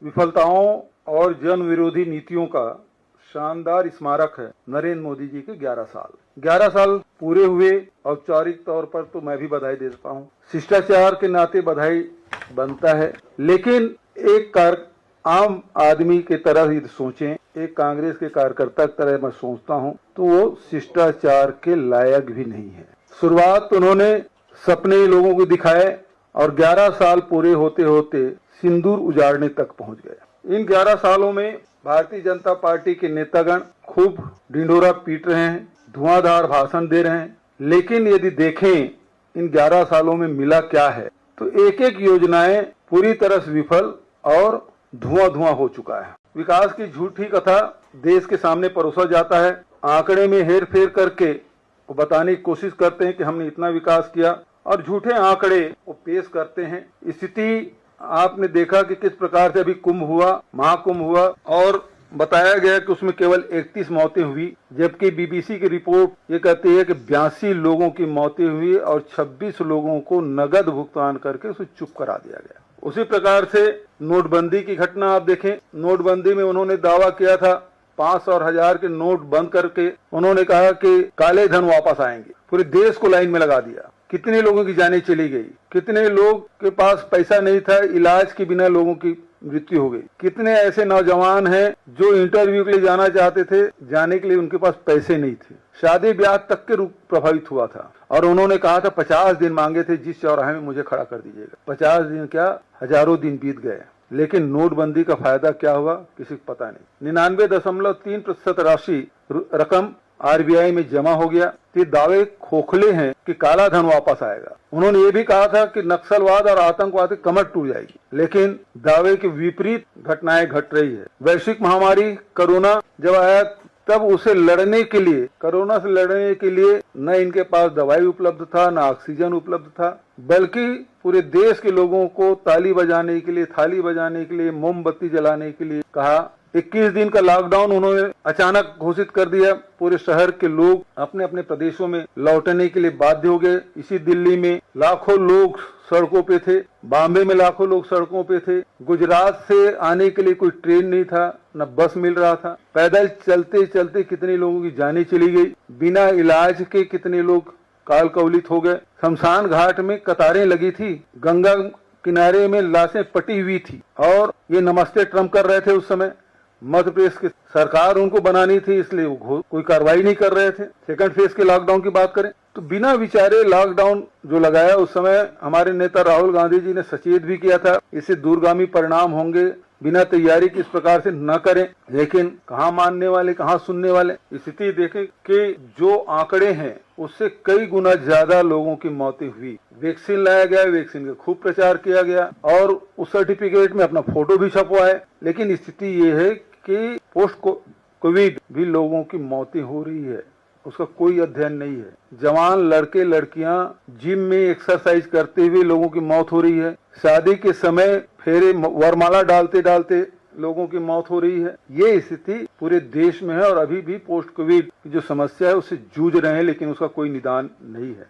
विफलताओं और जन विरोधी नीतियों का शानदार स्मारक है नरेंद्र मोदी जी के 11 साल। 11 साल पूरे हुए। औपचारिक तौर पर तो मैं भी बधाई देता हूँ, शिष्टाचार के नाते बधाई बनता है, लेकिन एक आम आदमी के तरह ही सोचें, एक कांग्रेस के कार्यकर्ता की तरह मैं सोचता हूँ तो वो शिष्टाचार के लायक भी नहीं है। शुरुआत उन्होंने सपने लोगों को दिखाए और 11 साल पूरे होते होते सिंदूर उजाड़ने तक पहुंच गए। इन 11 सालों में भारतीय जनता पार्टी के नेतागण खूब ढिंढोरा पीट रहे हैं, धुआंधार भाषण दे रहे हैं, लेकिन यदि देखें इन 11 सालों में मिला क्या है तो एक एक योजनाएं पूरी तरह से विफल और धुआं हो चुका है। विकास की झूठी कथा देश के सामने परोसा जाता है, आंकड़े में हेर फेर करके वो बताने की कोशिश करते हैं कि हमने इतना विकास किया और झूठे आंकड़े वो पेश करते हैं। स्थिति आपने देखा कि किस प्रकार से अभी कुंभ हुआ, महाकुंभ हुआ और बताया गया कि उसमें केवल 31 मौतें हुई, जबकि बीबीसी की रिपोर्ट ये कहती है कि 82 लोगों की मौतें हुई और 26 लोगों को नगद भुगतान करके उसे चुप करा दिया गया। उसी प्रकार से नोटबंदी की घटना आप देखें, नोटबंदी में उन्होंने दावा किया था 500 और 1000 के नोट बंद करके उन्होंने कहा कि काले धन वापस आएंगे, पूरे देश को लाइन में लगा दिया। कितने लोगों की जानें चली गई, कितने लोग के पास पैसा नहीं था, इलाज के बिना लोगों की मृत्यु हो गई। कितने ऐसे नौजवान हैं जो इंटरव्यू के लिए जाना चाहते थे, जाने के लिए उनके पास पैसे नहीं थे, शादी ब्याह तक के रूप प्रभावित हुआ था और उन्होंने कहा था 50 दिन मांगे थे, जिस चौराहे में मुझे खड़ा कर दीजिएगा। 50 दिन क्या, हजारों दिन बीत गए, लेकिन नोटबंदी का फायदा क्या हुआ किसी को पता नहीं। 99.3% राशि रकम आरबीआई में जमा हो गया। ये दावे खोखले हैं कि काला धन वापस आएगा। उन्होंने ये भी कहा था कि नक्सलवाद और आतंकवाद की कमर टूट जाएगी, लेकिन दावे के विपरीत घटनाएं घट रही है। वैश्विक महामारी कोरोना जब आया तब उसे लड़ने के लिए, कोरोना से लड़ने के लिए न इनके पास दवाई उपलब्ध था, न ऑक्सीजन उपलब्ध था, बल्कि पूरे देश के लोगों को ताली बजाने के लिए, थाली बजाने के लिए, मोमबत्ती जलाने के लिए कहा। 21 दिन का लॉकडाउन उन्होंने अचानक घोषित कर दिया। पूरे शहर के लोग अपने अपने प्रदेशों में लौटने के लिए बाध्य हो गए। इसी दिल्ली में लाखों लोग सड़कों पे थे, बॉम्बे में लाखों लोग सड़कों पे थे, गुजरात से आने के लिए कोई ट्रेन नहीं था, न बस मिल रहा था, पैदल चलते चलते कितने लोगों की जानें चली गई, बिना इलाज के कितने लोग काल कवलित हो गए। शमशान घाट में कतारें लगी थी, गंगा किनारे में लाशें पटी हुई थी और ये नमस्ते ट्रम्प कर रहे थे। उस समय मध्य प्रदेश की सरकार उनको बनानी थी, इसलिए वो कोई कार्रवाई नहीं कर रहे थे। सेकंड फेज के लॉकडाउन की बात करें तो बिना विचारे लॉकडाउन जो लगाया, उस समय हमारे नेता राहुल गांधी जी ने सचेत भी किया था इससे दूरगामी परिणाम होंगे, बिना तैयारी के इस प्रकार से न करें, लेकिन कहाँ मानने वाले, कहाँ सुनने वाले। स्थिति देखें कि जो आंकड़े हैं उससे कई गुना ज्यादा लोगों की मौतें हुई। वैक्सीन लाया गया, वैक्सीन का खूब प्रचार किया गया और उस सर्टिफिकेट में अपना फोटो भी छपवाए, लेकिन स्थिति ये है कि पोस्ट कोविड भी लोगों की मौतें हो रही है, उसका कोई अध्ययन नहीं है। जवान लड़के लड़कियां जिम में एक्सरसाइज करते हुए लोगों की मौत हो रही है। शादी के समय फेरे वरमाला डालते डालते लोगों की मौत हो रही है। ये स्थिति पूरे देश में है और अभी भी पोस्ट कोविड की जो समस्या है उससे जूझ रहे हैं, लेकिन उसका कोई निदान नहीं है।